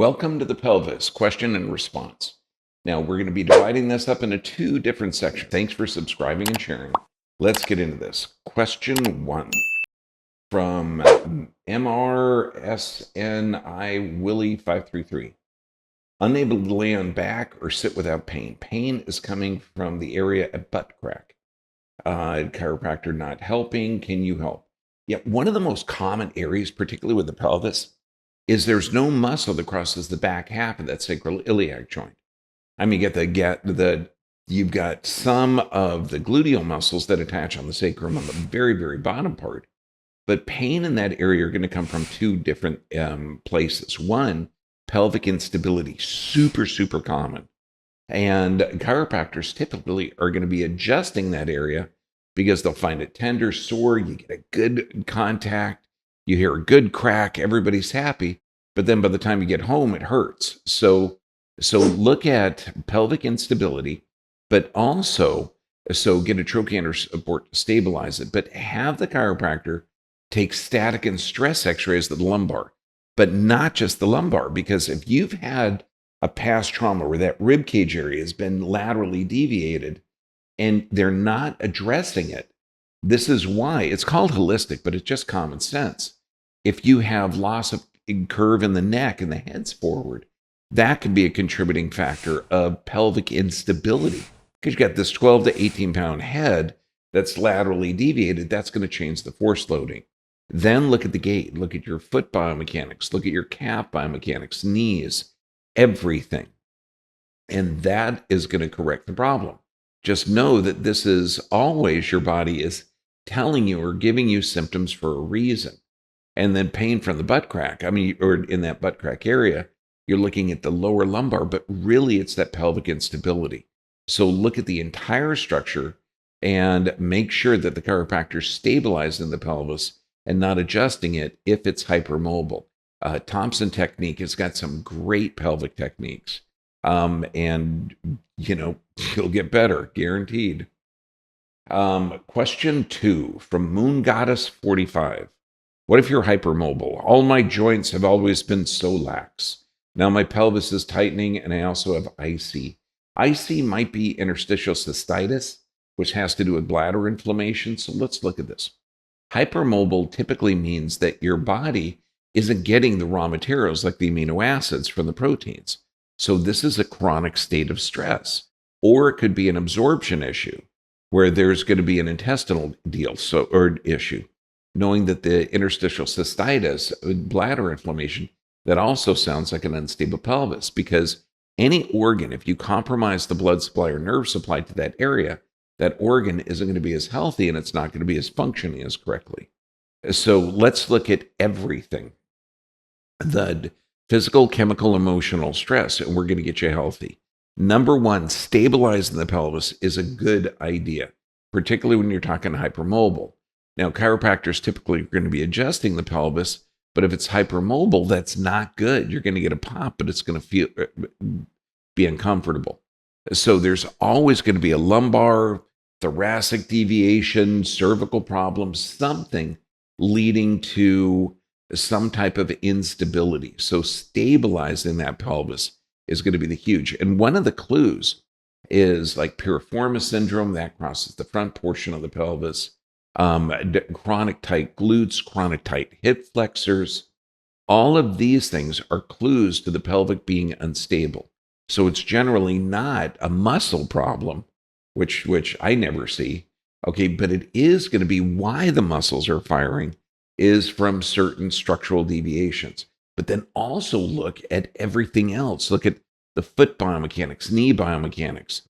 Welcome to the pelvis, question and response. Now, we're going to be dividing this up into two different sections. Thanks for subscribing and sharing. Let's get into this. Question 1 from MRSNI Willie 533. Unable to lay on back or sit without pain. Pain is coming from the area at butt crack. Chiropractor not helping. Can you help? Yeah, one of the most common areas, particularly with the pelvis, is there's no muscle that crosses the back half of that sacroiliac joint. I mean, you've got some of the gluteal muscles that attach on the sacrum on the very, very bottom part, but pain in that area are going to come from two different places. One, pelvic instability, super, super common. And chiropractors typically are going to be adjusting that area because they'll find it tender, sore, you get a good contact, you hear a good crack, everybody's happy, but then by the time you get home, it hurts. So look at pelvic instability, but also, so get a trochanter support to stabilize it, but have the chiropractor take static and stress x-rays of the lumbar, but not just the lumbar, because if you've had a past trauma where that rib cage area has been laterally deviated and they're not addressing it, this is why it's called holistic, but it's just common sense. If you have loss of curve in the neck and the head's forward, that could be a contributing factor of pelvic instability. Because you got this 12 to 18 pound head that's laterally deviated, that's going to change the force loading. Then look at the gait, look at your foot biomechanics, look at your calf biomechanics, knees, everything. And that is going to correct the problem. Just know that this is always your body is telling you or giving you symptoms for a reason. And then pain from the butt crack, or in that butt crack area, you're looking at the lower lumbar, but really it's that pelvic instability. So look at the entire structure and make sure that the chiropractor is stabilizing the pelvis and not adjusting it if it's hypermobile. Thompson technique has got some great pelvic techniques. And, you'll get better, guaranteed. Question 2 from Moon Goddess 45. What if you're hypermobile? All my joints have always been so lax. Now my pelvis is tightening and I also have IC. IC might be interstitial cystitis, which has to do with bladder inflammation. So let's look at this. Hypermobile typically means that your body isn't getting the raw materials like the amino acids from the proteins. So this is a chronic state of stress. Or it could be an absorption issue where there's going to be an intestinal issue. Knowing that the interstitial cystitis, bladder inflammation, that also sounds like an unstable pelvis, because any organ, if you compromise the blood supply or nerve supply to that area, that organ isn't going to be as healthy and it's not going to be as functioning as correctly. So let's look at everything. The physical, chemical, emotional stress, and we're going to get you healthy. Number 1, stabilizing the pelvis is a good idea, particularly when you're talking hypermobile. Now, chiropractors typically are going to be adjusting the pelvis, but if it's hypermobile, that's not good. You're going to get a pop, but it's going to be uncomfortable. So there's always going to be a lumbar, thoracic deviation, cervical problems, something leading to some type of instability. So stabilizing that pelvis is going to be the huge. And one of the clues is like piriformis syndrome that crosses the front portion of the pelvis. Chronic tight glutes, chronic tight hip flexors. All of these things are clues to the pelvic being unstable. So it's generally not a muscle problem, which I never see. Okay, but it is going to be why the muscles are firing is from certain structural deviations. But then also look at everything else. Look at the foot biomechanics, knee biomechanics.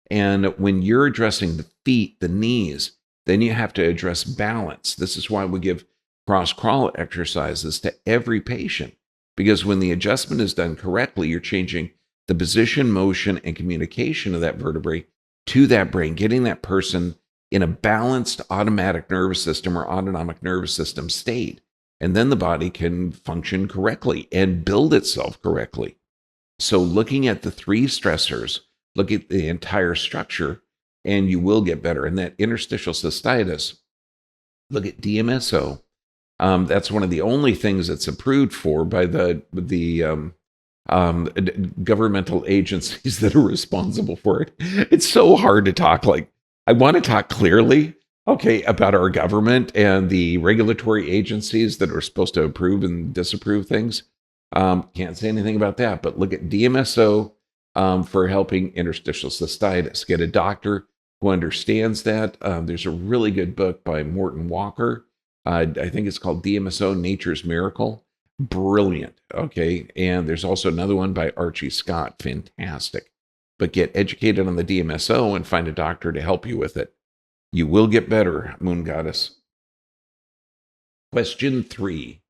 And when you're addressing the feet, the knees, then you have to address balance. This is why we give cross-crawl exercises to every patient, because when the adjustment is done correctly, you're changing the position, motion, and communication of that vertebrae to that brain, getting that person in a balanced automatic nervous system or autonomic nervous system state. And then the body can function correctly and build itself correctly. So looking at the 3 stressors, look at the entire structure, and you will get better. And that interstitial cystitis, look at DMSO. That's one of the only things that's approved for by the governmental agencies that are responsible for it. It's so hard to talk I want to talk clearly, okay, about our government and the regulatory agencies that are supposed to approve and disapprove things. Can't say anything about that, but look at DMSO for helping interstitial cystitis. Get a doctor who understands that. There's a really good book by Morton Walker. I think it's called DMSO, Nature's Miracle. Brilliant. Okay. And there's also another one by Archie Scott. Fantastic. But get educated on the DMSO and find a doctor to help you with it. You will get better, Moon Goddess. Question 3.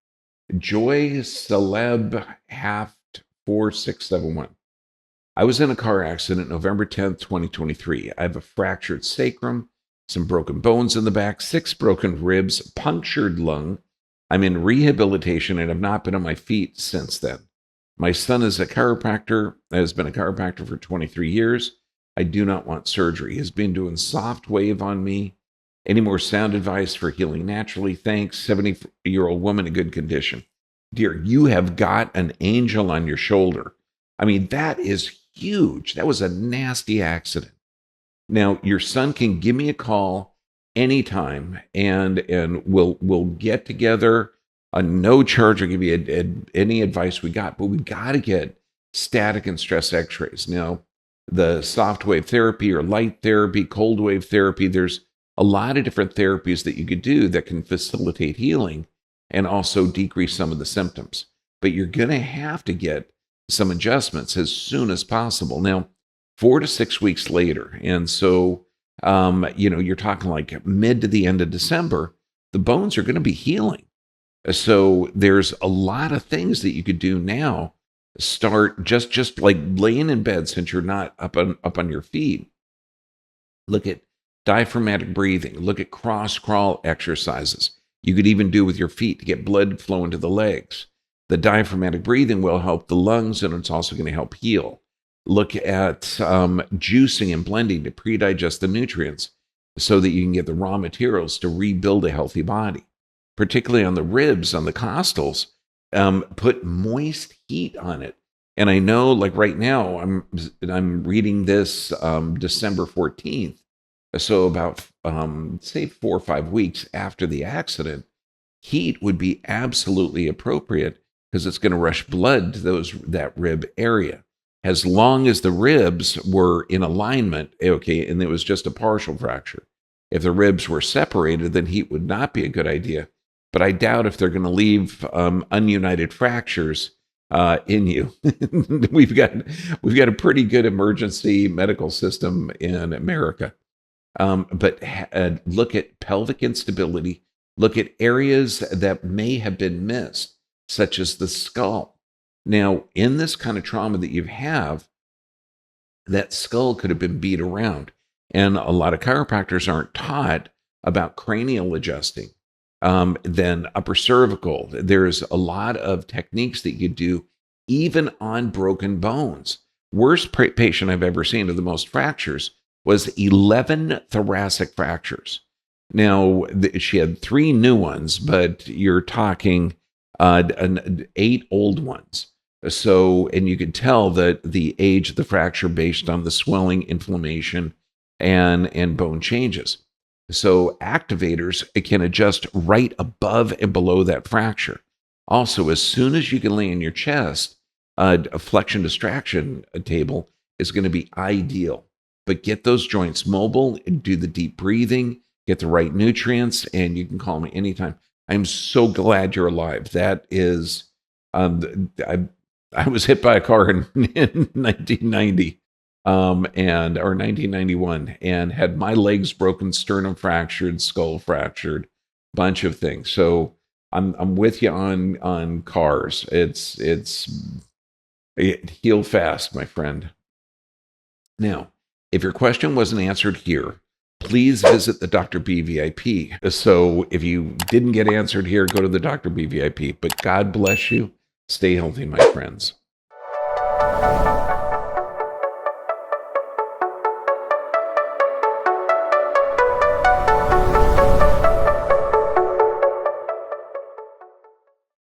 Joy Celeb Haft 4671. I was in a car accident November 10th, 2023. I have a fractured sacrum, some broken bones in the back, 6 broken ribs, punctured lung. I'm in rehabilitation and have not been on my feet since then. My son is a chiropractor, has been a chiropractor for 23 years. I do not want surgery. He has been doing soft wave on me. Any more sound advice for healing naturally? Thanks. 70-year-old woman in good condition. Dear, you have got an angel on your shoulder. I mean, that is huge. That was a nasty accident. Now, your son can give me a call anytime, and we'll get together on no charge or give you any advice we got. But we got to get static and stress x-rays. Now, the soft wave therapy or light therapy, cold wave therapy, there's a lot of different therapies that you could do that can facilitate healing and also decrease some of the symptoms. But you're going to have to get some adjustments as soon as possible. Now, 4 to 6 weeks later, and so you're talking like mid to the end of December, the bones are going to be healing. So there's a lot of things that you could do now. Start just like laying in bed since you're not up on your feet. Look at diaphragmatic breathing. Look at cross crawl exercises. You could even do with your feet to get blood flow into the legs. The diaphragmatic breathing will help the lungs, and it's also going to help heal. Look at juicing and blending to pre-digest the nutrients so that you can get the raw materials to rebuild a healthy body. Particularly on the ribs, on the costals, put moist heat on it. And I know, like right now, I'm reading this December 14th. So about, say, 4 or 5 weeks after the accident, heat would be absolutely appropriate because it's going to rush blood to that rib area. As long as the ribs were in alignment, okay, and it was just a partial fracture. If the ribs were separated, then heat would not be a good idea. But I doubt if they're going to leave ununited fractures in you. We've got a pretty good emergency medical system in America. But look at pelvic instability. Look at areas that may have been missed, such as the skull. Now, in this kind of trauma that you have, that skull could have been beat around. And a lot of chiropractors aren't taught about cranial adjusting. Then upper cervical. There's a lot of techniques that you do even on broken bones. Worst patient I've ever seen of the most fractures was 11 thoracic fractures. Now, she had 3 new ones, but you're talking 8 old ones. So, and you could tell that the age of the fracture based on the swelling, inflammation, and bone changes. So activators can adjust right above and below that fracture. Also, as soon as you can lay in your chest, a flexion distraction table is going to be ideal. But get those joints mobile, do the deep breathing, get the right nutrients, and you can call me anytime. I'm so glad you're alive. That is, I was hit by a car in 1990. Or 1991, and had my legs broken, sternum fractured, skull fractured, bunch of things. So I'm with you on cars. It heal fast, my friend. Now, if your question wasn't answered here, please visit the Dr. B VIP. So if you didn't get answered here, go to the Dr. B VIP. But God bless you. Stay healthy, my friends.